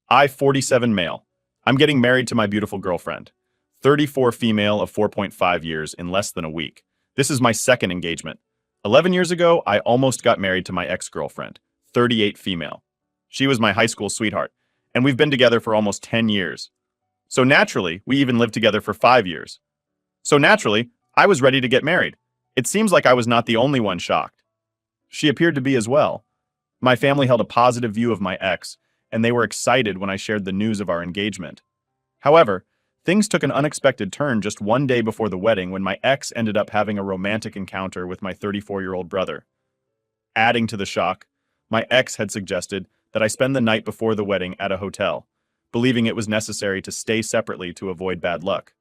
I, 47 male. I'm getting married to my beautiful girlfriend. 34 female of 4.5 years in less than a week. This is my second engagement. 11 years ago, I almost got married to my ex-girlfriend. 38 female. She was my high school sweetheart, and we've been together for almost 10 years. So naturally, we even lived together for 5 years. So naturally, I was ready to get married. It seems like I was not the only one shocked. She appeared to be as well. My family held a positive view of my ex, and they were excited when I shared the news of our engagement. However, things took an unexpected turn just one day before the wedding when my ex ended up having a romantic encounter with my 34-year-old brother. Adding to the shock, my ex had suggested that I spend the night before the wedding at a hotel, believing it was necessary to stay separately to avoid bad luck.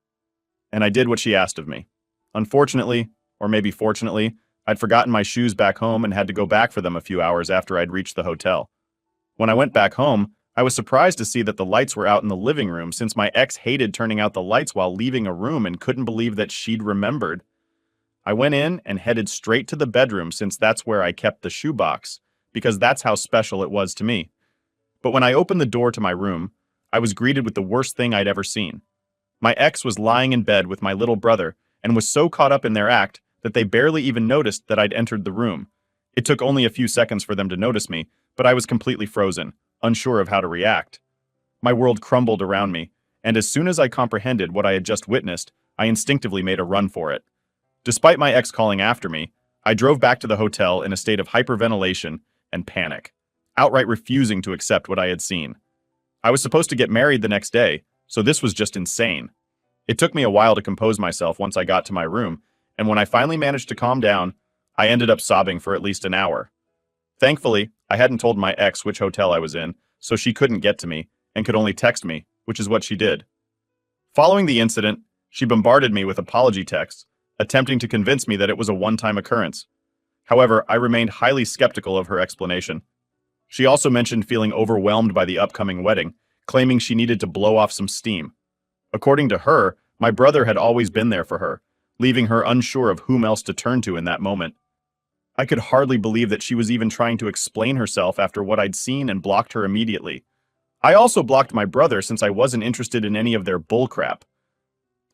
And I did what she asked of me. Unfortunately, or maybe fortunately, I'd forgotten my shoes back home and had to go back for them a few hours after I'd reached the hotel. When I went back home, I was surprised to see that the lights were out in the living room since my ex hated turning out the lights while leaving a room and couldn't believe that she'd remembered. I went in and headed straight to the bedroom since that's where I kept the shoebox, because that's how special it was to me. But when I opened the door to my room, I was greeted with the worst thing I'd ever seen. My ex was lying in bed with my little brother and was so caught up in their act that they barely even noticed that I'd entered the room. It took only a few seconds for them to notice me, but I was completely frozen, unsure of how to react. My world crumbled around me, and as soon as I comprehended what I had just witnessed, I instinctively made a run for it. Despite my ex calling after me, I drove back to the hotel in a state of hyperventilation and panic, outright refusing to accept what I had seen. I was supposed to get married the next day, so this was just insane. It took me a while to compose myself once I got to my room, and when I finally managed to calm down, I ended up sobbing for at least an hour. Thankfully, I hadn't told my ex which hotel I was in, so she couldn't get to me and could only text me, which is what she did. Following the incident, she bombarded me with apology texts, attempting to convince me that it was a one-time occurrence. However, I remained highly skeptical of her explanation. She also mentioned feeling overwhelmed by the upcoming wedding, claiming she needed to blow off some steam. According to her, my brother had always been there for her, leaving her unsure of whom else to turn to in that moment. I could hardly believe that she was even trying to explain herself after what I'd seen and blocked her immediately. I also blocked my brother since I wasn't interested in any of their bullcrap.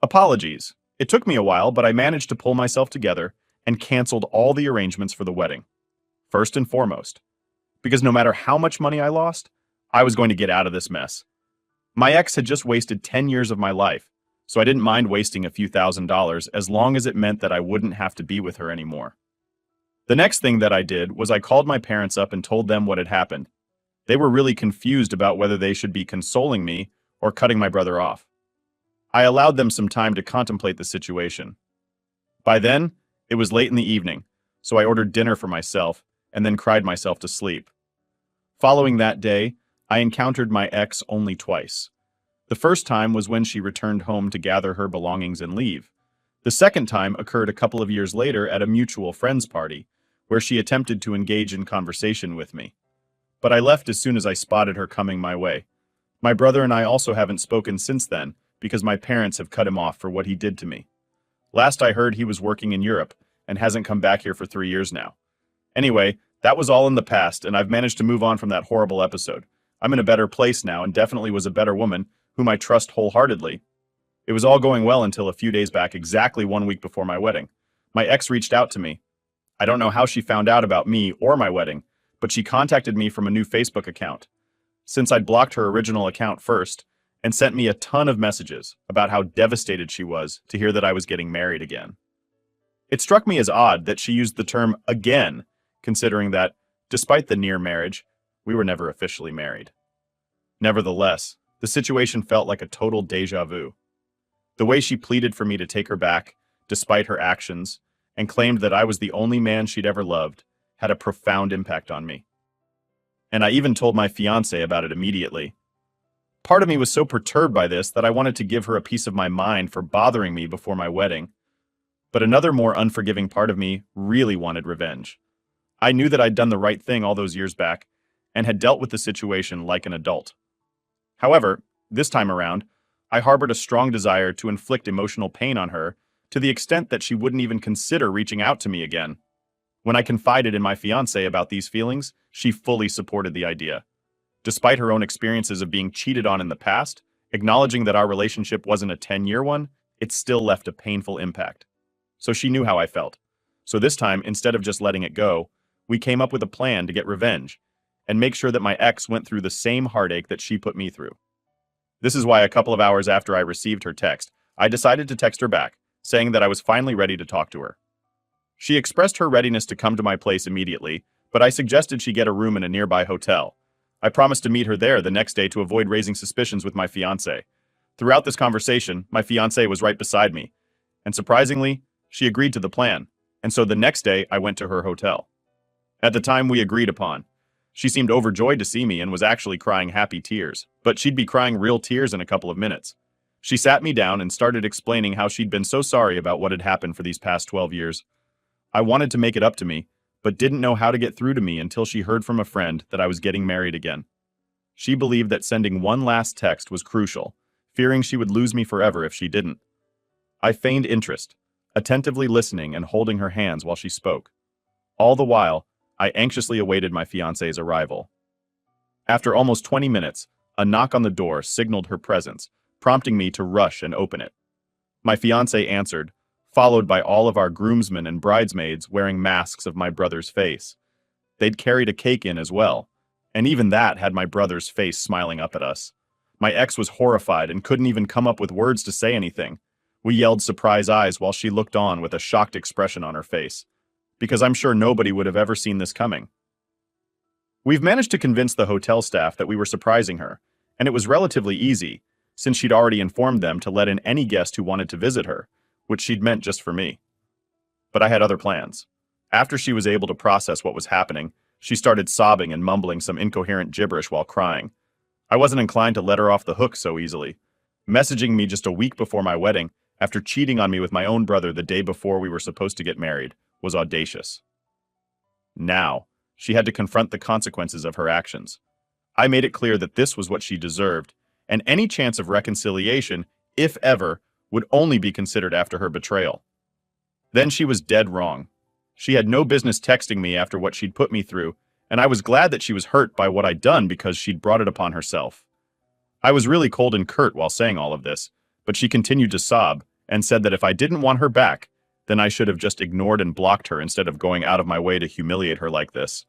Apologies. It took me a while, but I managed to pull myself together and canceled all the arrangements for the wedding. First and foremost, because no matter how much money I lost, I was going to get out of this mess. My ex had just wasted 10 years of my life, so I didn't mind wasting a few $1,000s as long as it meant that I wouldn't have to be with her anymore. The next thing that I did was I called my parents up and told them what had happened. They were really confused about whether they should be consoling me or cutting my brother off. I allowed them some time to contemplate the situation. By then, it was late in the evening, so I ordered dinner for myself and then cried myself to sleep. Following that day, I encountered my ex only twice. The first time was when she returned home to gather her belongings and leave. The second time occurred a couple of years later at a mutual friend's party, where she attempted to engage in conversation with me. But I left as soon as I spotted her coming my way. My brother and I also haven't spoken since then, because my parents have cut him off for what he did to me. Last I heard, he was working in Europe, and hasn't come back here for 3 years now. Anyway, that was all in the past, and I've managed to move on from that horrible episode. I'm in a better place now, and definitely was a better woman, whom I trust wholeheartedly. It was all going well until a few days back, exactly 1 week before my wedding. My ex reached out to me. I don't know how she found out about me or my wedding, but she contacted me from a new Facebook account. Since I'd blocked her original account first, and sent me a ton of messages about how devastated she was to hear that I was getting married again. It struck me as odd that she used the term again, considering that, despite the near marriage, we were never officially married. Nevertheless, the situation felt like a total déjà vu. The way she pleaded for me to take her back, despite her actions, and claimed that I was the only man she'd ever loved, had a profound impact on me. And I even told my fiancé about it immediately. Part of me was so perturbed by this that I wanted to give her a piece of my mind for bothering me before my wedding. But another more unforgiving part of me really wanted revenge. I knew that I'd done the right thing all those years back, and had dealt with the situation like an adult. However, this time around, I harbored a strong desire to inflict emotional pain on her to the extent that she wouldn't even consider reaching out to me again. When I confided in my fiancé about these feelings, she fully supported the idea. Despite her own experiences of being cheated on in the past, acknowledging that our relationship wasn't a 10-year one, it still left a painful impact. So she knew how I felt. So this time, instead of just letting it go, we came up with a plan to get revenge and make sure that my ex went through the same heartache that she put me through. This is why a couple of hours after I received her text, I decided to text her back, saying that I was finally ready to talk to her. She expressed her readiness to come to my place immediately, but I suggested she get a room in a nearby hotel. I promised to meet her there the next day to avoid raising suspicions with my fiancé. Throughout this conversation, my fiancé was right beside me, and surprisingly, she agreed to the plan, and so the next day I went to her hotel. At the time we agreed upon, she seemed overjoyed to see me and was actually crying happy tears, but she'd be crying real tears in a couple of minutes. She sat me down and started explaining how she'd been so sorry about what had happened for these past 12 years. I wanted to make it up to me, but didn't know how to get through to me until she heard from a friend that I was getting married again. She believed that sending one last text was crucial, fearing she would lose me forever if she didn't. I feigned interest, attentively listening and holding her hands while she spoke. All the while, I anxiously awaited my fiancé's arrival. After almost 20 minutes, a knock on the door signaled her presence, prompting me to rush and open it. My fiancé answered, followed by all of our groomsmen and bridesmaids wearing masks of my brother's face. They'd carried a cake in as well, and even that had my brother's face smiling up at us. My ex was horrified and couldn't even come up with words to say anything. We yelled surprise eyes while she looked on with a shocked expression on her face, because I'm sure nobody would have ever seen this coming. We've managed to convince the hotel staff that we were surprising her, and it was relatively easy, since she'd already informed them to let in any guest who wanted to visit her, which she'd meant just for me. But I had other plans. After she was able to process what was happening, she started sobbing and mumbling some incoherent gibberish while crying. I wasn't inclined to let her off the hook so easily. Messaging me just a week before my wedding, after cheating on me with my own brother the day before we were supposed to get married, was audacious. Now, she had to confront the consequences of her actions. I made it clear that this was what she deserved, and any chance of reconciliation, if ever, would only be considered after her betrayal. Then she was dead wrong. She had no business texting me after what she'd put me through, and I was glad that she was hurt by what I'd done because she'd brought it upon herself. I was really cold and curt while saying all of this, but she continued to sob and said that if I didn't want her back, then I should have just ignored and blocked her instead of going out of my way to humiliate her like this.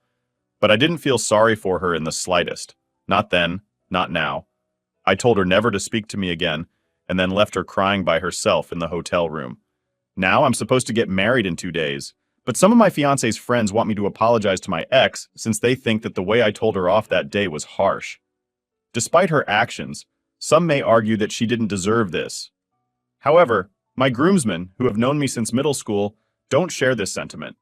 But I didn't feel sorry for her in the slightest. Not then, not now. I told her never to speak to me again, and then left her crying by herself in the hotel room. Now I'm supposed to get married in 2 days, but some of my fiancé's friends want me to apologize to my ex since they think that the way I told her off that day was harsh. Despite her actions, some may argue that she didn't deserve this. However, my groomsmen, who have known me since middle school, don't share this sentiment.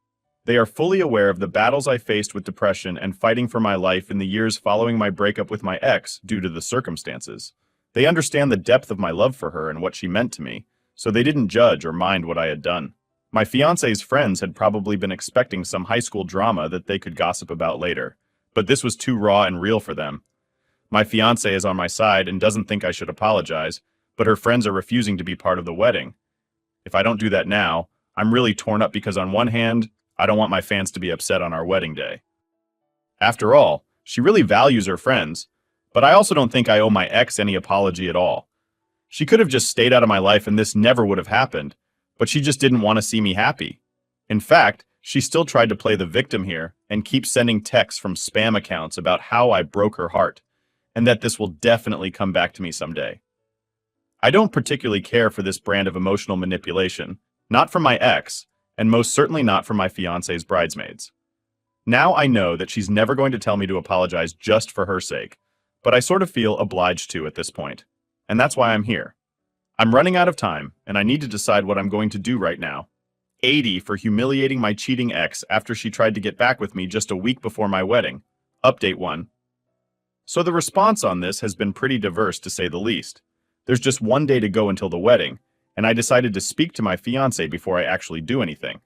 They are fully aware of the battles I faced with depression and fighting for my life in the years following my breakup with my ex due to the circumstances. They understand the depth of my love for her and what she meant to me, so they didn't judge or mind what I had done. My fiancé's friends had probably been expecting some high school drama that they could gossip about later, but this was too raw and real for them. My fiancé is on my side and doesn't think I should apologize, but her friends are refusing to be part of the wedding. If I don't do that now, I'm really torn up because on one hand, I don't want my fans to be upset on our wedding day. After all, she really values her friends, but I also don't think I owe my ex any apology at all. She could have just stayed out of my life and this never would have happened, but she just didn't want to see me happy. In fact, she still tried to play the victim here and keep sending texts from spam accounts about how I broke her heart, and that this will definitely come back to me someday. I don't particularly care for this brand of emotional manipulation, not from my ex, and most certainly not from my fiancé's bridesmaids. Now I know that she's never going to tell me to apologize just for her sake, but I sort of feel obliged to at this point, and that's why I'm here. I'm running out of time, and I need to decide what I'm going to do right now. 80 for humiliating my cheating ex after she tried to get back with me just a week before my wedding. Update 1. So the response on this has been pretty diverse to say the least. There's just 1 day to go until the wedding, and I decided to speak to my fiancé before I actually do anything.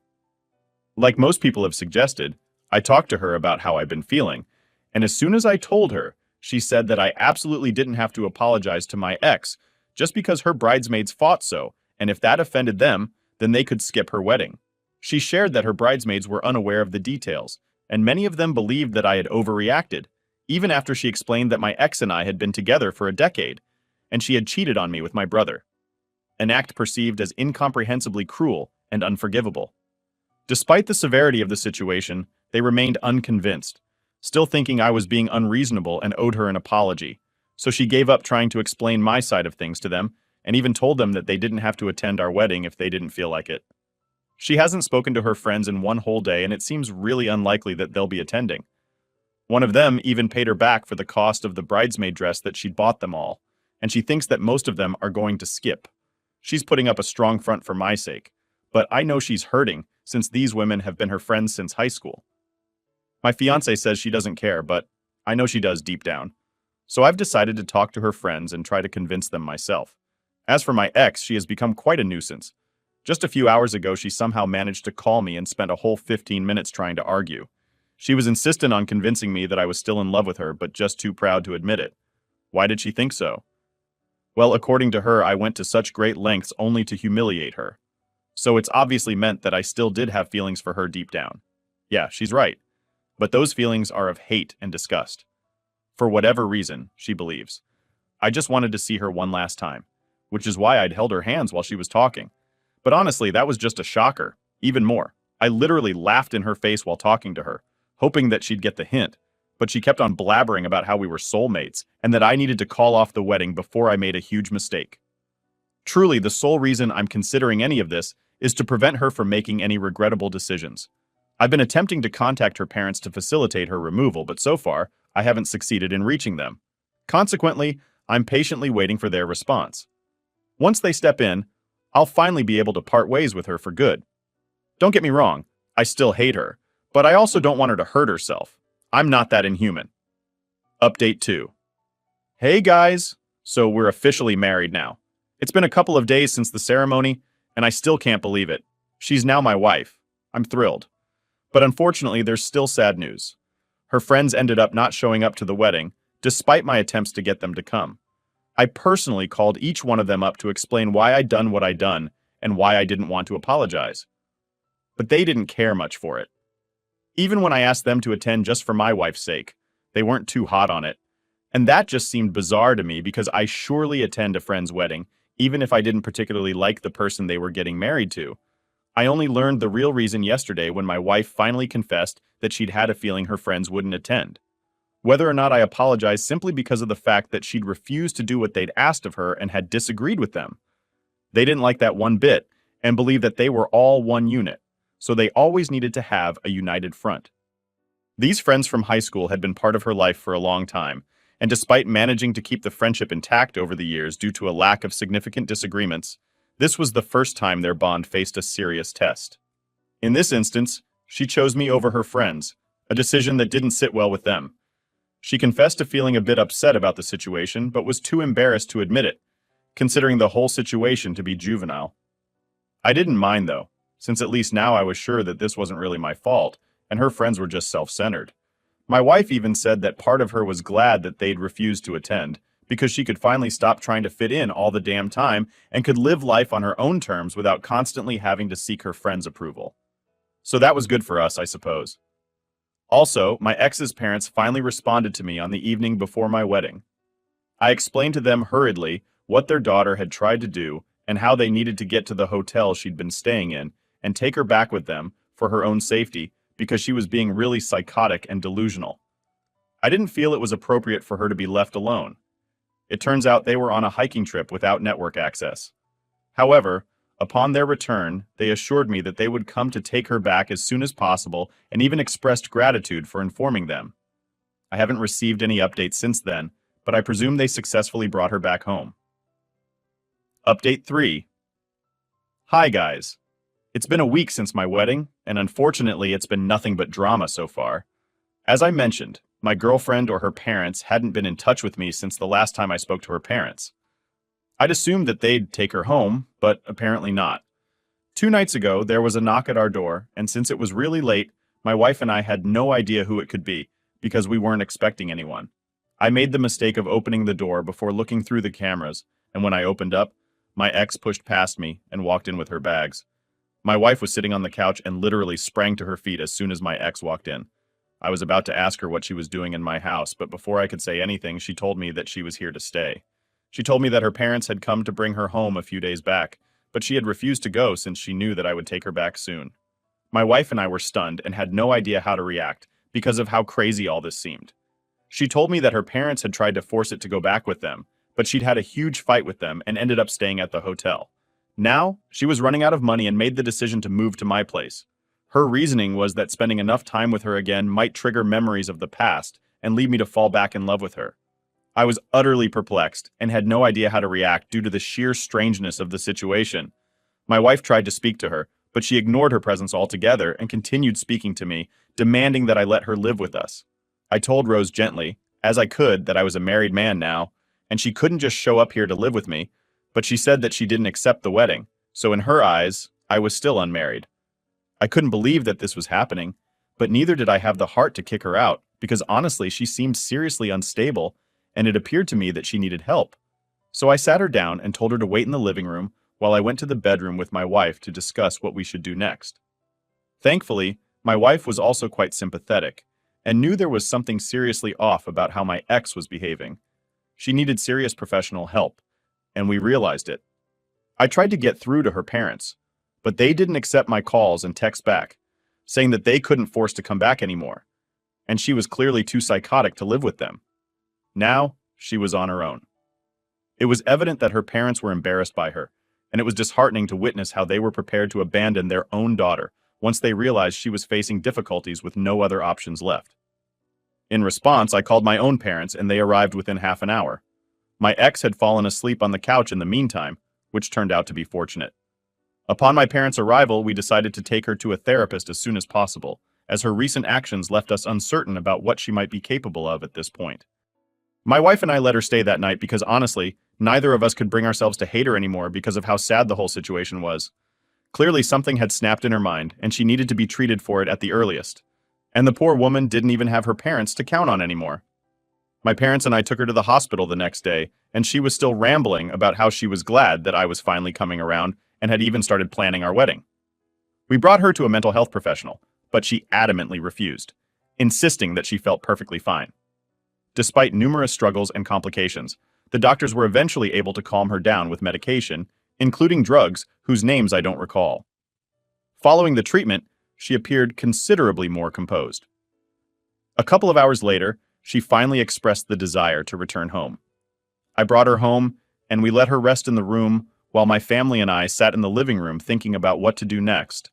Like most people have suggested, I talked to her about how I've been feeling, and as soon as I told her, she said that I absolutely didn't have to apologize to my ex just because her bridesmaids fought so, and if that offended them, then they could skip her wedding. She shared that her bridesmaids were unaware of the details, and many of them believed that I had overreacted, even after she explained that my ex and I had been together for a decade, and she had cheated on me with my brother. An act perceived as incomprehensibly cruel and unforgivable. Despite the severity of the situation, they remained unconvinced, still thinking I was being unreasonable and owed her an apology, so she gave up trying to explain my side of things to them, and even told them that they didn't have to attend our wedding if they didn't feel like it. She hasn't spoken to her friends in one whole day, and it seems really unlikely that they'll be attending. One of them even paid her back for the cost of the bridesmaid dress that she'd bought them all, and she thinks that most of them are going to skip. She's putting up a strong front for my sake, but I know she's hurting since these women have been her friends since high school. My fiancé says she doesn't care, but I know she does deep down. So I've decided to talk to her friends and try to convince them myself. As for my ex, she has become quite a nuisance. Just a few hours ago, she somehow managed to call me and spent a whole 15 minutes trying to argue. She was insistent on convincing me that I was still in love with her, but just too proud to admit it. Why did she think so? Well, according to her, I went to such great lengths only to humiliate her. So it's obviously meant that I still did have feelings for her deep down. Yeah, she's right. But those feelings are of hate and disgust. For whatever reason, she believes. I just wanted to see her one last time, which is why I'd held her hands while she was talking. But honestly, that was just a shocker. Even more, I literally laughed in her face while talking to her, hoping that she'd get the hint. But she kept on blabbering about how we were soulmates and that I needed to call off the wedding before I made a huge mistake. Truly, the sole reason I'm considering any of this is to prevent her from making any regrettable decisions. I've been attempting to contact her parents to facilitate her removal, but so far, I haven't succeeded in reaching them. Consequently, I'm patiently waiting for their response. Once they step in, I'll finally be able to part ways with her for good. Don't get me wrong, I still hate her, but I also don't want her to hurt herself. I'm not that inhuman. Update 2. Hey guys! So we're officially married now. It's been a couple of days since the ceremony, and I still can't believe it. She's now my wife. I'm thrilled. But unfortunately, there's still sad news. Her friends ended up not showing up to the wedding, despite my attempts to get them to come. I personally called each one of them up to explain why I'd done what I'd done and why I didn't want to apologize. But they didn't care much for it. Even when I asked them to attend just for my wife's sake, they weren't too hot on it. And that just seemed bizarre to me because I surely attend a friend's wedding, even if I didn't particularly like the person they were getting married to. I only learned the real reason yesterday when my wife finally confessed that she'd had a feeling her friends wouldn't attend. Whether or not I apologized simply because of the fact that she'd refused to do what they'd asked of her and had disagreed with them. They didn't like that one bit and believed that they were all one unit, so they always needed to have a united front. These friends from high school had been part of her life for a long time, and despite managing to keep the friendship intact over the years due to a lack of significant disagreements, this was the first time their bond faced a serious test. In this instance, she chose me over her friends, a decision that didn't sit well with them. She confessed to feeling a bit upset about the situation, but was too embarrassed to admit it, considering the whole situation to be juvenile. I didn't mind though, since at least now I was sure that this wasn't really my fault, and her friends were just self-centered. My wife even said that part of her was glad that they'd refused to attend, because she could finally stop trying to fit in all the damn time and could live life on her own terms without constantly having to seek her friends' approval. So that was good for us, I suppose. Also, my ex's parents finally responded to me on the evening before my wedding. I explained to them hurriedly what their daughter had tried to do and how they needed to get to the hotel she'd been staying in and take her back with them for her own safety because she was being really psychotic and delusional. I didn't feel it was appropriate for her to be left alone. It turns out they were on a hiking trip without network access. However, upon their return, they assured me that they would come to take her back as soon as possible and even expressed gratitude for informing them. I haven't received any updates since then, but I presume they successfully brought her back home. Update 3. Hi guys. It's been a week since my wedding, and unfortunately it's been nothing but drama so far. As I mentioned, my girlfriend or her parents hadn't been in touch with me since the last time I spoke to her parents. I'd assumed that they'd take her home, but apparently not. 2 nights ago, there was a knock at our door, and since it was really late, my wife and I had no idea who it could be, because we weren't expecting anyone. I made the mistake of opening the door before looking through the cameras, and when I opened up, my ex pushed past me and walked in with her bags. My wife was sitting on the couch and literally sprang to her feet as soon as my ex walked in. I was about to ask her what she was doing in my house, but before I could say anything, she told me that she was here to stay. She told me that her parents had come to bring her home a few days back, but she had refused to go since she knew that I would take her back soon. My wife and I were stunned and had no idea how to react because of how crazy all this seemed. She told me that her parents had tried to force it to go back with them, but she'd had a huge fight with them and ended up staying at the hotel. Now, she was running out of money and made the decision to move to my place. Her reasoning was that spending enough time with her again might trigger memories of the past and lead me to fall back in love with her. I was utterly perplexed and had no idea how to react due to the sheer strangeness of the situation. My wife tried to speak to her, but she ignored her presence altogether and continued speaking to me, demanding that I let her live with us. I told Rose gently, as I could, that I was a married man now, and she couldn't just show up here to live with me, but she said that she didn't accept the wedding, so in her eyes, I was still unmarried. I couldn't believe that this was happening, but neither did I have the heart to kick her out, because honestly, she seemed seriously unstable, and it appeared to me that she needed help. So I sat her down and told her to wait in the living room while I went to the bedroom with my wife to discuss what we should do next. Thankfully, my wife was also quite sympathetic, and knew there was something seriously off about how my ex was behaving. She needed serious professional help, and we realized it. I tried to get through to her parents, but they didn't accept my calls and texts back, saying that they couldn't force to come back anymore, and she was clearly too psychotic to live with them. Now, she was on her own. It was evident that her parents were embarrassed by her, and it was disheartening to witness how they were prepared to abandon their own daughter once they realized she was facing difficulties with no other options left. In response, I called my own parents, and they arrived within half an hour. My ex had fallen asleep on the couch in the meantime, which turned out to be fortunate. Upon my parents' arrival, we decided to take her to a therapist as soon as possible, as her recent actions left us uncertain about what she might be capable of at this point. My wife and I let her stay that night because honestly, neither of us could bring ourselves to hate her anymore because of how sad the whole situation was. Clearly something had snapped in her mind, and she needed to be treated for it at the earliest. And the poor woman didn't even have her parents to count on anymore. My parents and I took her to the hospital the next day, and she was still rambling about how she was glad that I was finally coming around and had even started planning our wedding. We brought her to a mental health professional, but she adamantly refused, insisting that she felt perfectly fine. Despite numerous struggles and complications, the doctors were eventually able to calm her down with medication, including drugs whose names I don't recall. Following the treatment, she appeared considerably more composed. A couple of hours later, she finally expressed the desire to return home. I brought her home, and we let her rest in the room while my family and I sat in the living room thinking about what to do next.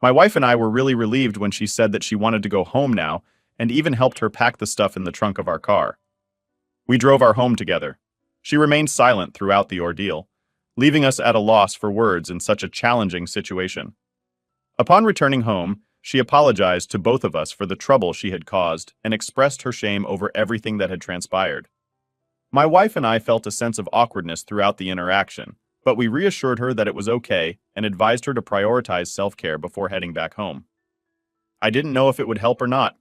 My wife and I were really relieved when she said that she wanted to go home now, and even helped her pack the stuff in the trunk of our car. We drove our home together. She remained silent throughout the ordeal, leaving us at a loss for words in such a challenging situation. Upon returning home, she apologized to both of us for the trouble she had caused and expressed her shame over everything that had transpired. My wife and I felt a sense of awkwardness throughout the interaction, but we reassured her that it was okay and advised her to prioritize self-care before heading back home. I didn't know if it would help or not,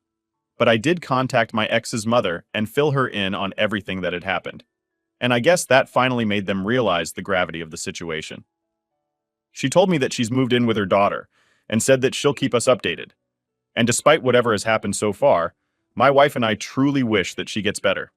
but I did contact my ex's mother and fill her in on everything that had happened. And I guess that finally made them realize the gravity of the situation. She told me that she's moved in with her daughter and said that she'll keep us updated. And despite whatever has happened so far, my wife and I truly wish that she gets better.